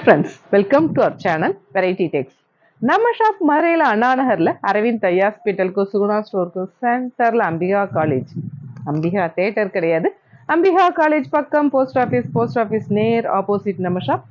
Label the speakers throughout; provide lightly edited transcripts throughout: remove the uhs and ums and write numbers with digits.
Speaker 1: friends, welcome to our channel Variety Techs. நம்ம shop மறையில அண்ணா நகர்ல அரவிந்த் ஐயா ஹாஸ்பிட்டலுக்கு சுகுணா ஸ்டோருக்கு சென்டர்ல அம்பிகா காலேஜ், அம்பிகா தியேட்டர் கிடையாது, அம்பிகா காலேஜ் பக்கம் போஸ்ட் ஆஃபீஸ் நேர் ஆப்போசிட் நம்ம ஷாப்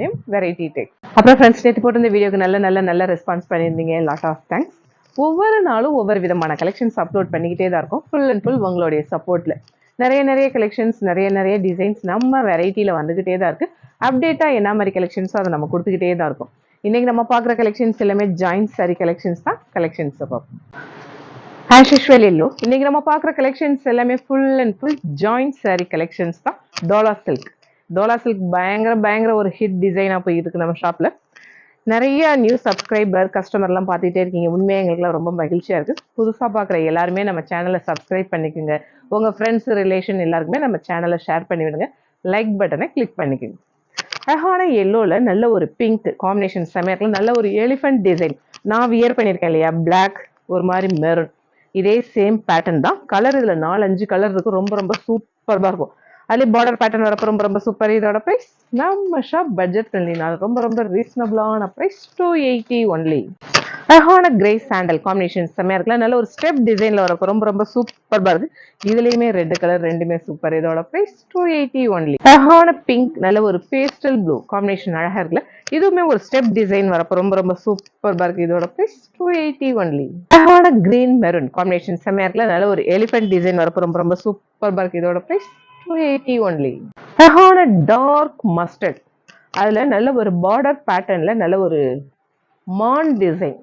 Speaker 1: நேம் வெரைட்டி டெக்ஸ். அப்புறம் ஃப்ரெண்ட்ஸ், நேற்று போட்டு இந்த வீடியோக்கு நல்ல ரெஸ்பான்ஸ் பண்ணியிருந்தீங்க. Lot of thanks. ஒவ்வொரு நாளும் ஒவ்வொரு விதமான கலெக்ஷன்ஸ் அப்லோட் பண்ணிக்கிட்டே தான் இருக்கும். ஃபுல் அண்ட் ஃபுல் உங்களுடைய சப்போர்ட்ல நிறைய கலெக்ஷன்ஸ், நிறைய டிசைன்ஸ் நம்ம வெரைட்டியில வந்துகிட்டே தான் இருக்கு. அப்டேட்டா என்ன மாதிரி கலெக்ஷன்ஸோ அதை நம்ம கொடுத்துக்கிட்டே தான் இருக்கும். இன்னைக்கு நம்ம பார்க்குற கலெக்ஷன்ஸ் எல்லாமே ஜாயிண்ட் சாரி கலெக்ஷன்ஸ் தான். கலெக்ஷன்ஸ் பார்ப்போம். As usual yellow. இன்னைக்கு நம்ம பார்க்குற கலெக்ஷன்ஸ் எல்லாமே full and full joint sorry collections தான். டோலா சில்க் பயங்கர ஒரு ஹிட் டிசைனாக போயிட்டு இருக்கு நம்ம ஷாப்ல. நிறைய நியூ சப்ஸ்கிரைபர் கஸ்டமர்லாம் பார்த்துட்டே இருக்கீங்க. உண்மையாக எங்களுக்குலாம் ரொம்ப மகிழ்ச்சியாக இருக்குது. புதுசாக பார்க்குற எல்லாருமே நம்ம சேனலை சப்ஸ்கிரைப் பண்ணிக்கோங்க. உங்கள் ஃப்ரெண்ட்ஸ் ரிலேஷன் எல்லாருக்குமே நம்ம சேனலை ஷேர் பண்ணி விடுங்க. லைக் பட்டனை கிளிக் பண்ணிக்கோங்க. அழகான எல்லோவில் நல்ல ஒரு பிங்க் காம்பினேஷன் செமையாக நல்ல ஒரு எலிஃபென்ட் டிசைன் நான் வியர் பண்ணியிருக்கேன் இல்லையா. பிளாக் ஒரு மாதிரி மெரூன், இதே சேம் பேட்டர்ன் தான். கலர் இதில் 4-5 கலர் இருக்கும். ரொம்ப சூப்பராக இருக்கும். அதுலேயே பார்டர் பேட்டர்ன் வரப்போ ரொம்ப சூப்பர். இதோட ப்ரைஸ் நம்ம ஷாப் பட்ஜெட் ஃப்ரெண்ட்லினால ரொம்ப ரீசனபிளான ப்ரைஸ் 280 ஒன்லி. அழகான கிரே சாண்டல் காம்பினேஷன் செம்மையா இருக்குல்ல. நல்ல ஒரு ஸ்டெப் டிசைன்ல வரப்போ ரொம்ப சூப்பர்பா இருக்கு. இதுலயுமே ரெட் கலர் ரெண்டுமே சூப்பர். இதோட பிரைஸ் 280 ஒன்லி. அழகான பிங்க் நல்ல ஒரு பேஸ்டல் ப்ளூ காம்பினேஷன் அழகா இருக்குல்ல. இதுவுமே ஒரு ஸ்டெப் டிசைன் வரப்போ ரொம்ப சூப்பர்பா இருக்கு. இதோட பிரைஸ் 280 ஒன்லி. அழகான கிரீன் மெரூன் காம்பினேஷன் செம்மையா இருக்குல்ல. நல்ல ஒரு எலிஃபென்ட் டிசைன் வரப்போ ரொம்ப சூப்பர்பா இருக்கு. இதோட பிரைஸ் 280 ஒன்லி. அழகான டார்க் மஸ்டர்ட், அதுல நல்ல ஒரு பார்டர் பேட்டர்ன்ல நல்ல ஒரு மான் டிசைன்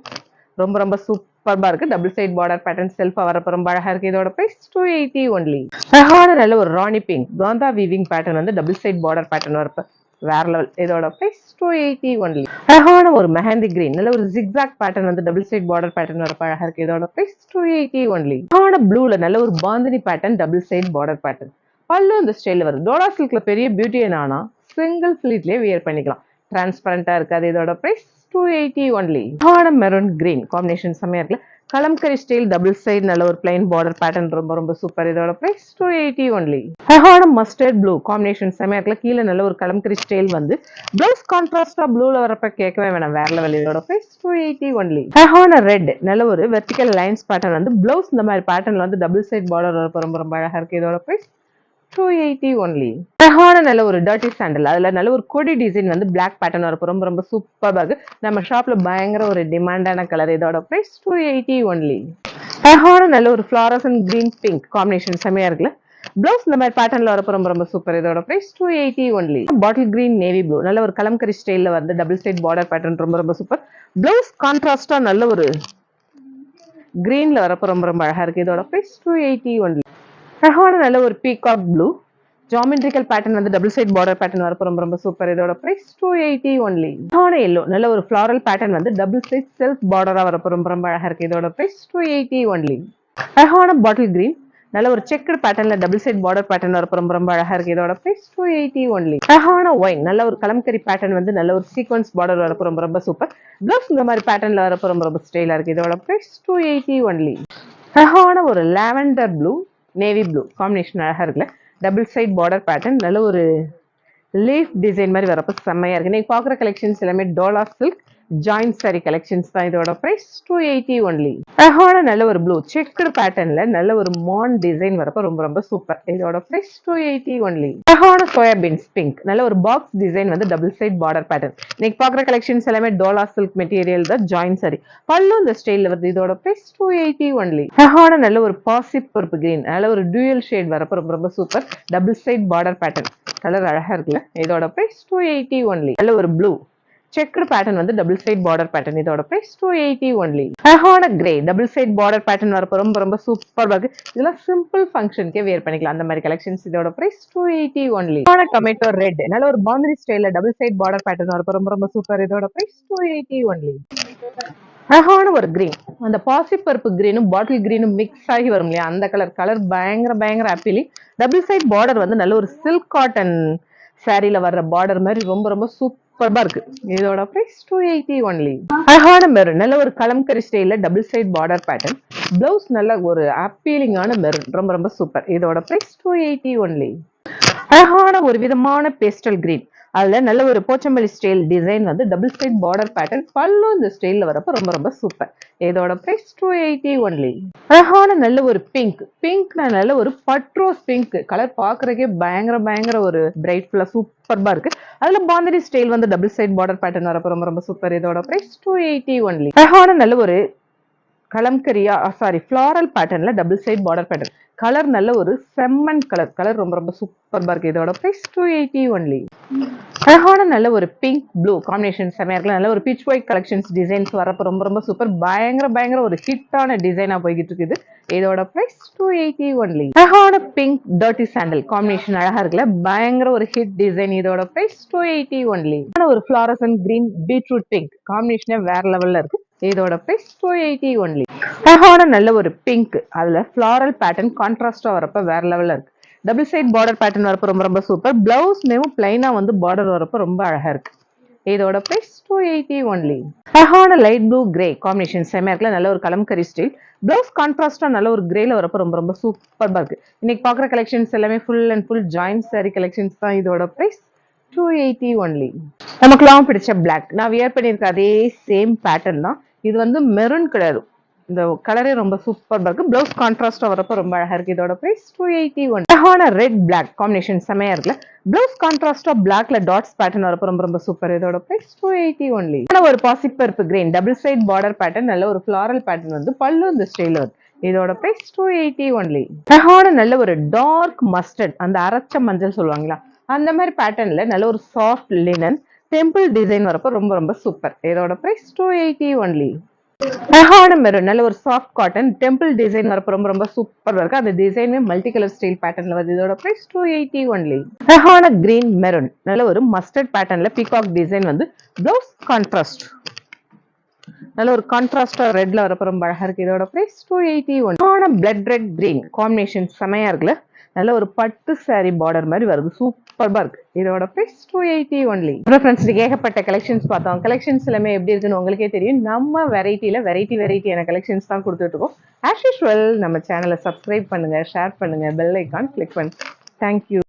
Speaker 1: ரொம்ப சூப்பர்பா இருக்கு. டபுள் சைட் பார்டர் பேட்டர்ன் செல்ஃபா வரப்போ ரொம்ப அழகா இருக்கு. இதோட பிரைஸ் 280 ஒன்லி. அழகான நல்ல ஒரு ராணி பிங்க் காந்தா வீவிங் பேட்டர்ன் வந்து டபுள் சைட் பார்டர் பேட்டர்ன் வரப்ப வேற லெவல். இதோட பிரைஸ் 280 ஒன்லி. அழகான ஒரு மெஹந்தி கிரீன் நல்ல ஒரு ஜிக்ஸாக் பேட்டர்ன் வந்து டபுள் சைட் பார்டர் பேட்டர்ன் வரப்ப அழகா இருக்கு. இதோட பிரைஸ் 280 ஒன்லி. அழகான ப்ளூல நல்ல ஒரு bandhani pattern double side border pattern. பல்லு இந்த ஸ்டைல வருது. டோலா சில்க்ல பெரிய பியூட்டி என்னன்னா சிங்கிள் ஃபிளீட்லயே வியர் பண்ணிக்கலாம். டிரான்ஸ்பரண்டா இருக்காது. இதோட பிரைஸ் 280 ஒன்லி. அழகான மெரூன் கிரீன் காம்பினேஷன் செமையா இருக்குல்ல. கலம்கரி ஸ்டைல் டபுள் சைடு நல்ல ஒரு பிளைன் பார்டர் பேட்டர்ன் ரொம்ப சூப்பர். இதோட பிரைஸ் 280 ஒன்லி. அழகான மஸ்டர்ட் ப்ளூ காம்பினேஷன் செமையா இருக்குல்ல. கீழே நல்ல ஒரு கலம்கரி ஸ்டைல் வந்து பிளவுஸ் கான்ட்ராஸ்டா ப்ளூல வரப்ப கேட்கவே வேணாம், வேற லெவல். இதோட பிரைஸ் 280 ஒன்லி. அழகான ரெட் நல்ல ஒரு வெர்டிகல் லைன்ஸ் பேட்டர்ன் வந்து பிளவுஸ் இந்த மாதிரி பேட்டர்ன்ல வந்து டபுள் சைட் பார்டர் வரப்ப ரொம்ப அழகா இருக்கு. இதோட பிரைஸ் 280 ஒன்லி. அழகான நல்ல ஒரு டர்ட்டி சாண்டல், அதுல நல்ல ஒரு கொடி டிசைன் வந்து பிளாக் பேட்டர்ன் வரப்போ ரொம்ப சூப்பரா இருக்கு. நம்ம ஷாப்ல பயங்கர ஒரு டிமாண்டான கலர். இதோட பிரைஸ் 280 ஒன்லி. அழகான நல்ல ஒரு ஃபிளாரசன் கிரீன் பிங்க் காம்பினேஷன் செமையா இருக்குல்ல. பிளவுஸ் இந்த மாதிரி பேட்டர்ன்ல வரப்போ ரொம்ப சூப்பர். இதோட price 280 only. Bottle green navy blue நல்ல ஒரு கலம்கரி ஸ்டைல்ல வந்து டபுள் சைட் பார்டர் பேட்டர்ன் ரொம்ப சூப்பர். பிளவுஸ் கான்ட்ராஸ்டா நல்ல ஒரு கிரீன்ல வரப்போ ரொம்ப அழகா இருக்கு. இதோட பிரைஸ் 280 ஒன்லி. அழகான நல்ல ஒரு பீகாக் ப்ளூ ஜாமெட்ரிக்கல் பேட்டர்ன் வந்து டபுள் சைட் பார்டர் பேட்டர்ன் வரப்போ ரொம்ப சூப்பர். இதோட பிரைஸ் 280 ஒன்லி. அழகான எல்லோ நல்ல ஒரு ஃபிளாரல் பேட்டர்ன் வந்து டபுள் சைட் செல்ஃப் பார்டரா வரப்போ ரொம்ப அழகா இருக்கு. இதோட பிரைஸ் 280 ஒன்லி. அழகான பாட்டில் கிரீன் நல்ல ஒரு செக்குடு பேட்டர்ன்ல டபுள் சைட் பார்டர் பேட்டர்ன் வரப்போ ரொம்ப அழகா இருக்கு. இதோட பிரைஸ் 280 ஒன்லி. அழகான ஒயின் நல்ல ஒரு கலம்கரி பேட்டர்ன் வந்து நல்ல ஒரு சீக்வன்ஸ் பார்டர் வரப்போ ரொம்ப சூப்பர். பிளவுஸ் இந்த மாதிரி பேட்டர்ன்ல வரப்போ ரொம்ப ஸ்டைலா இருக்கு. இதோட பிரைஸ் 280 ஒன்லி. அழகான ஒரு lavender blue navy blue combination அழகா இருக்குல்ல. டபுள் சைட் பார்டர் பேட்டர்ன் நல்ல ஒரு லீஃப் டிசைன் மாதிரி வரப்போ செம்மையா இருக்கு. நீங்க பாக்குற கலெக்ஷன்ஸ் எல்லாமே Dola silk joint sorry collections தான். இதோட பிரைஸ் 280 ஒன்லி. அழகான நல்ல ஒரு ப்ளூ செக்குடு பேட்டர்ன்ல நல்ல ஒரு மான் டிசைன் வரப்போ ரொம்ப சூப்பர். இதோட பிரைஸ் 280 ஒன்லி. அழகான சோயாபீன்ஸ் பிங்க் நல்ல ஒரு பாக்ஸ் டிசைன் வந்து டபுள் சைட் பார்டர் பேட்டர்ன். நீங்க பாக்குற கலெக்ஷன்ஸ் எல்லாமே டோலா சில்க் மெட்டீரியல் தான். ஜாயிண்ட் சாரி பல்லு இந்த ஸ்டைல்ல வருது. இதோட பிரைஸ் 280 ஒன்லி. அழகான நல்ல ஒரு பாசி பருப்பு கிரீன் நல்ல ஒரு டூயல் ஷேட் வரப்போ ரொம்ப super. Double side border pattern colour அழகா இருக்குல்ல. இதோட பிரைஸ் 280 ஒன்லி. நல்ல ஒரு ப்ளூ செக்குடு பேட்டர்ன் வந்து டபுள் சைட் பார்டர் பேட்டர்ன். இதோட பிரைஸ் 280 ஒன்லி. அழகான grey double side border pattern வரப்போ ரொம்ப சூப்பரா இருக்கு. இதெல்லாம் சிம்பிள் ஃபங்க்ஷனுக்கே வேர் பண்ணிக்கலாம் அந்த மாதிரி கலெக்ஷன்ஸ். இதோட பிரைஸ் 280 ஒன்லி. அழகான டொமேட்டோ ரெட் நல்ல ஒரு பாந்தினி ஸ்டைல்ல டபுள் சைட் பார்டர் பேட்டர்ன் வரப்போ ரொம்ப சூப்பர். இதோட பிரைஸ் 280 ஒன்லி. அழகான ஒரு கிரீன் அந்த பாசிப்பருப்பு கிரீனும் பாட்டில் கிரீனும் மிக்ஸ் ஆகி வரும் இல்லையா, அந்த கலர் பயங்கர அப்பீலிங். டபுள் சைட் பார்டர் வந்து நல்ல ஒரு சில்க் காட்டன் சாரியில வர்ற பார்டர் மாதிரி ரொம்ப சூப்பர்பா இருக்கு. இதோட பிரைஸ் 280 ஒன்லி. அழகான மெரூன் நல்ல ஒரு கலம்கரி ஸ்டைல்ல double side border pattern. Blouse நல்ல ஒரு அப்பீலிங்கான மெரூன் ரொம்ப சூப்பர். இதோட பிரைஸ் 280 ஒன்லி. அழகான ஒரு விதமான பேஸ்டல் கிரீன் அதுல நல்ல ஒரு போச்சம்பள்ளி ஸ்டைல் டிசைன் வந்து டபுள் சைட் பார்டர் பேட்டர்ன், பல்லு இந்த ஸ்டைல்ல வரப்ப ரொம்ப ரொம்ப சூப்பர். இதோட பிரைஸ் 280 ஒன்லி. அழகான நல்ல ஒரு பிங்க்னா நல்ல ஒரு பட்ரோஸ் பிங்க் கலர், பாக்குறதுக்கே பயங்கர ஒரு பிரைட்ஃபுல்லா சூப்பர்பா இருக்கு. அதுல பாந்தனி ஸ்டைல் வந்து டபுள் சைட் பார்டர் பேட்டர்ன் வரப்ப ரொம்ப சூப்பர். இதோட பிரைஸ் 280 ஒன்லி. அழகான நல்ல ஒரு கலம்கரியா ஃபிளாரல் பேட்டர்ன்ல double side border pattern, colour நல்ல ஒரு செம்மன் கலர் ரொம்ப சூப்பர்பா இருக்கு. இதோட பிரைஸ் 280 ஒன்லி. அழகான நல்ல ஒரு பிங்க் ப்ளூ காம்பினேஷன் செமையா இருக்கு. நல்ல ஒரு பீச் ஒயிட் கலெக்ஷன்ஸ் டிசைன்ஸ் வரப்ப ரொம்ப சூப்பர். பயங்கர ஒரு ஹிட்டான டிசைனா போய்கிட்டு இருக்குது. இதோட பிரைஸ் 280 ஒன்லி. அழகான பிங்க் டர்ட்டி சாண்டல் காம்பினேஷன் அழகா இருக்குல்ல, பயங்கர ஒரு ஹிட் டிசைன். இதோட பிரைஸ் 280 ஒன்லி. ஒரு ஃபிளாரசன் கிரீன் பீட்ரூட் பிங்க் காம்பினேஷனே வேற லெவல்ல இருக்கு. இதோட பிரைஸ் 280 ஒன்லி. அழகான நல்ல ஒரு பிங்க், அதுல ஃபிளாரல் பேட்டர்ன் கான்ட்ராஸ்டா வரப்ப வேற லெவல்ல இருக்கு. டபுள் சைட் பார்டர் பேட்டர்ன் வரப்ப ரொம்ப சூப்பர். பிளவுஸ் நேமும் பிளைனா வந்து பார்டர் வரப்ப ரொம்ப அழகா இருக்கு. இதோட பிரைஸ் 280 ஒன்லி. அழகான லைட் ப்ளூ கிரே காம்பினேஷன் செமையா இருக்குல்ல, நல்ல ஒரு கலம்கரி ஸ்டைல். பிளவுஸ் கான்ட்ராஸ்டா நல்ல ஒரு கிரேல வரப்ப ரொம்ப சூப்பர்பா இருக்கு. இன்னைக்கு பாக்குற கலெக்ஷன்ஸ் எல்லாமே full and full joint sorry collections தான். இதோட பிரைஸ் 280 ஒன்லி. நமக்குலாம் பிடிச்ச பிளாக், நான் வியர் பண்ணியிருக்க அதே சேம் பேட்டர்ன் தான். இது வந்து மெரூன் கலர், இந்த கலரே ரொம்ப சூப்பர்பா இருக்கு. பிளவுஸ் கான்ட்ராஸ்டா வரப்ப ரொம்ப அழகா இருக்கு. இதோட பிரைஸ் 280 ஒன்லி. அழகான ரெட் பிளாக் காம்பினேஷன் செமையா இருக்குல்ல, பிளவுஸ் கான்ட்ராஸ்டா பிளாக்ல டாட்ஸ் பேட்டர்ன் வரப்ப ரொம்ப சூப்பர். இதோட பிரைஸ் 280 ஒன்லி. ஒரு பாசிப்பருப்பு green double side border pattern, நல்ல ஒரு ஃபிளாரல் பேட்டர்ன் வந்து பல்லு இந்த ஸ்டைல வருது. இதோட பிரைஸ் 280 ஒன்லி. அழகான நல்ல ஒரு டார்க் மஸ்டர்ட், அந்த அரைச்ச மஞ்சள் சொல்லுவாங்களா அந்த மாதிரி பேட்டர்ன்ல நல்ல ஒரு சாஃப்ட் லினன் டெம்பிள் டிசைன் வரப்ப ரொம்ப சூப்பர். இதோட பிரைஸ் 280 ஒன்லி. அழகான மெரூன், நல்ல ஒரு சாஃப்ட் காட்டன் டெம்பிள் டிசைன் வரப்ப ரொம்ப சூப்பர் இருக்கு. அந்த டிசைனுமே மல்டி கலர் ஸ்டைல் பேட்டர்ன்ல வருது. இதோட பிரைஸ் 280 ஒன்லி. அழகான கிரீன் மெரூன், நல்ல ஒரு மஸ்டர்ட் பேட்டர்ன்ல பீகாக் டிசைன் வந்து பிளவுஸ் கான்ட்ராஸ்ட், நல்ல ஒரு கான்ட்ராஸ்டா ரெட்ல வரப்ப ரொம்ப அழகா இருக்கு. இதோட பிரைஸ் 280 ஒன்லி. அழகான பிளட் ரெட் கிரீன் காம்பினேஷன் செமையா இருக்குல்ல, நல்ல ஒரு பட்டு சாரி பார்டர் மாதிரி வருது, சூப்பர்பா இருக்கு. இதோட பிரைஸ் 280 ஒன்லி. ஃப்ரெண்ட்ஸ், ஏகப்பட்ட கலெக்ஷன்ஸ் பார்த்தோம். கலெக்ஷன்ஸ் எல்லாமே எப்படி இருக்குன்னு உங்களுக்கே தெரியும். நம்ம வெரைட்டியான கலெக்ஷன்ஸ் தான் கொடுத்துட்டு இருக்கோம். ஆஸ் யூஷுவல் நம்ம சேனலை சப்ஸ்கிரைப் பண்ணுங்க, ஷேர் பண்ணுங்க, பெல் ஐக்கான் கிளிக் பண்ணுங்க. தேங்க்யூ.